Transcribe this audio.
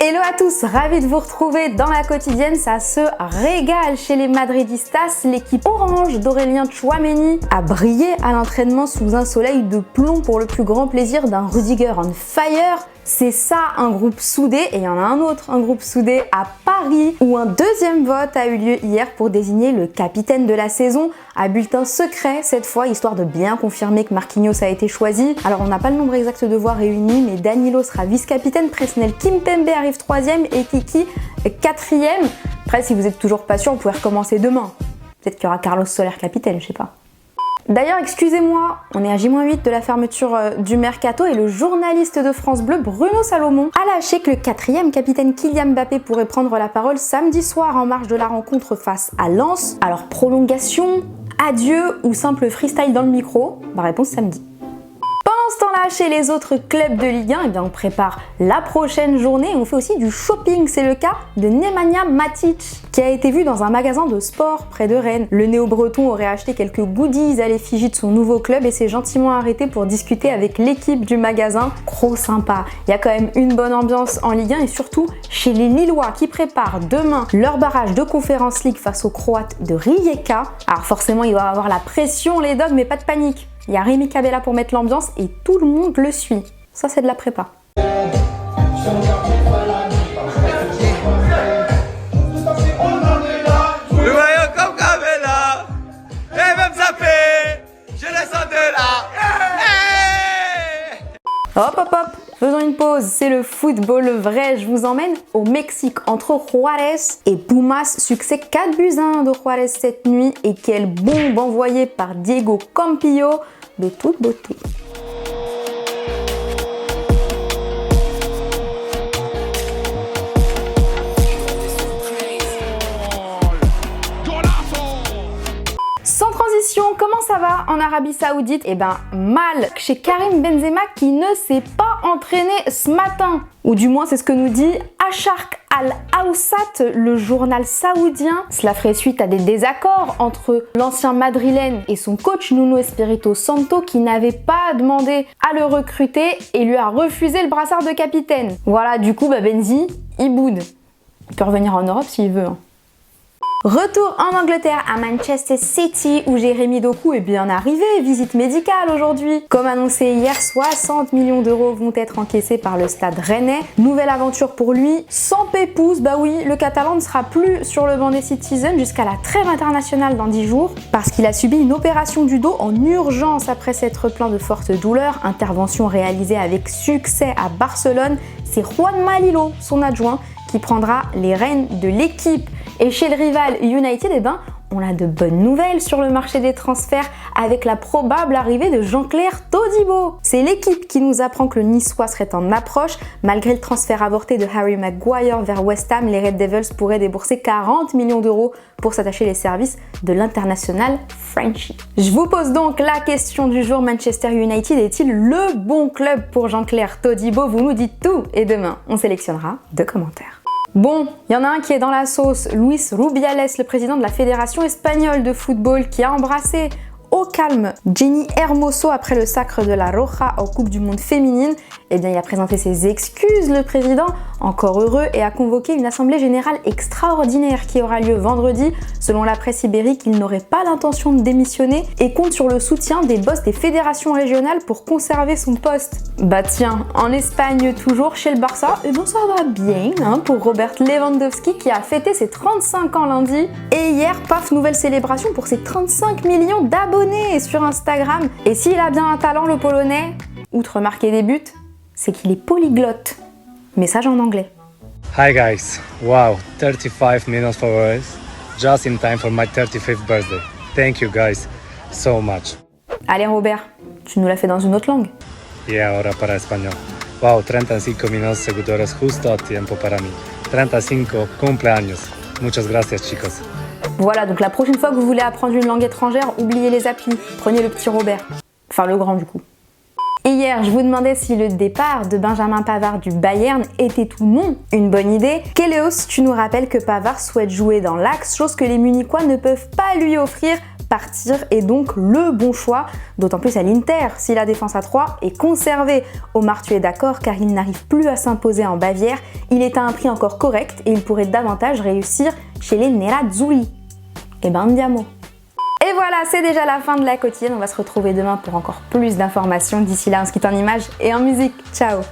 Hello à tous, ravi de vous retrouver dans la quotidienne, ça se régale chez les Madridistas. L'équipe orange d'Aurélien Tchouaméni a brillé à l'entraînement sous un soleil de plomb pour le plus grand plaisir d'un Rudiger on fire. C'est ça un groupe soudé, et il y en a un autre, un groupe soudé à Paris, où un deuxième vote a eu lieu hier pour désigner le capitaine de la saison, à bulletin secret cette fois, histoire de bien confirmer que Marquinhos a été choisi. Alors on n'a pas le nombre exact de voix réunies, mais Danilo sera vice-capitaine, Presnel Kimpembe arrive 3e et Kiki 4e. Après, si vous êtes toujours pas sûr, vous pouvez recommencer demain. Peut-être qu'il y aura Carlos Soler capitaine, je sais pas. D'ailleurs, excusez-moi, on est à J-8 de la fermeture du Mercato et le journaliste de France Bleu, Bruno Salomon, a lâché que le 4e capitaine Kylian Mbappé pourrait prendre la parole samedi soir en marge de la rencontre face à Lens. Alors, prolongation, adieu ou simple freestyle dans le micro? Réponse samedi. Pendant ce temps-là, chez les autres clubs de Ligue 1, eh bien, on prépare la prochaine journée et on fait aussi du shopping. C'est le cas de Nemanja Matic, qui a été vu dans un magasin de sport près de Rennes. Le néo-breton aurait acheté quelques goodies à l'effigie de son nouveau club et s'est gentiment arrêté pour discuter avec l'équipe du magasin. Trop sympa. Il y a quand même une bonne ambiance en Ligue 1 et surtout chez les Lillois qui préparent demain leur barrage de Conference League face aux Croates de Rijeka. Alors forcément, il va y avoir la pression les dogs, mais pas de panique. Il y a Rémi Cabella pour mettre l'ambiance et tout le monde le suit. Ça, c'est de la prépa. Le voyons comme Cabella, et même zapper, je descends de là. Hop hop hop, faisons une pause, c'est le football vrai. Je vous emmène au Mexique entre Juarez et Pumas. Succès 4-1 de Juarez cette nuit et quelle bombe envoyée par Diego Campillo de toute beauté. Sans transition, comment ça va en Arabie Saoudite? Eh ben mal chez Karim Benzema qui ne s'est pas entraîné ce matin. Ou du moins c'est ce que nous dit Asharq Al-Awsat, le journal saoudien. Cela ferait suite à des désaccords entre l'ancien madrilène et son coach Nuno Espirito Santo qui n'avait pas demandé à le recruter et lui a refusé le brassard de capitaine. Voilà, du coup Benzi, il boude. Il peut revenir en Europe s'il veut. Retour en Angleterre à Manchester City où Jérémy Doku est bien arrivé, visite médicale aujourd'hui. Comme annoncé hier, 60 millions d'euros vont être encaissés par le stade rennais. Nouvelle aventure pour lui, sans pépouze, bah oui, le Catalan ne sera plus sur le banc des Citizens jusqu'à la trêve internationale dans 10 jours parce qu'il a subi une opération du dos en urgence après s'être plaint de fortes douleurs. Intervention réalisée avec succès à Barcelone. C'est Juanma Lillo, son adjoint, qui prendra les rênes de l'équipe. Et chez le rival United, eh ben, on a de bonnes nouvelles sur le marché des transferts avec la probable arrivée de Jean-Claire Todibo. C'est l'équipe qui nous apprend que le Niçois serait en approche. Malgré le transfert avorté de Harry Maguire vers West Ham, les Red Devils pourraient débourser 40 millions d'euros pour s'attacher les services de l'international Frenchie. Je vous pose donc la question du jour, Manchester United est-il le bon club pour Jean-Claire Todibo? Vous nous dites tout et demain, on sélectionnera 2 commentaires. Bon, il y en a un qui est dans la sauce, Luis Rubiales, le président de la Fédération espagnole de football, qui a embrassé au calme Jenny Hermoso après le sacre de la Roja en Coupe du Monde féminine. Eh bien, il a présenté ses excuses, le président, encore heureux, et a convoqué une assemblée générale extraordinaire qui aura lieu vendredi. Selon la presse ibérique, il n'aurait pas l'intention de démissionner et compte sur le soutien des boss des fédérations régionales pour conserver son poste. Bah tiens, en Espagne toujours, chez le Barça, eh bien ça va bien pour Robert Lewandowski qui a fêté ses 35 ans lundi. Et hier, paf, nouvelle célébration pour ses 35 millions d'abonnés sur Instagram. Et s'il a bien un talent, le Polonais, outre marquer des buts, c'est qu'il est polyglotte. Message en anglais. Hi guys, wow, 35 million followers, just in time for my 35th birthday. Thank you guys so much. Allez Robert, tu nous l'as fait dans une autre langue. Y ahora para español. Wow, 35 millones de seguidores justo a tiempo para mí. 35 cumpleaños. Muchas gracias chicos. Voilà, donc la prochaine fois que vous voulez apprendre une langue étrangère, oubliez les applis, prenez le petit Robert. Enfin le grand du coup. Et hier, je vous demandais si le départ de Benjamin Pavard du Bayern était ou non une bonne idée. Kéléos, tu nous rappelles que Pavard souhaite jouer dans l'axe, chose que les Munichois ne peuvent pas lui offrir. Partir est donc le bon choix, d'autant plus à l'Inter, si la défense à 3 est conservée. Omar, tu es d'accord car il n'arrive plus à s'imposer en Bavière, il est à un prix encore correct et il pourrait davantage réussir chez les Nerazzurri. Et ben andiamo. Et voilà, c'est déjà la fin de la quotidienne. On va se retrouver demain pour encore plus d'informations. D'ici là, on se quitte en images et en musique. Ciao!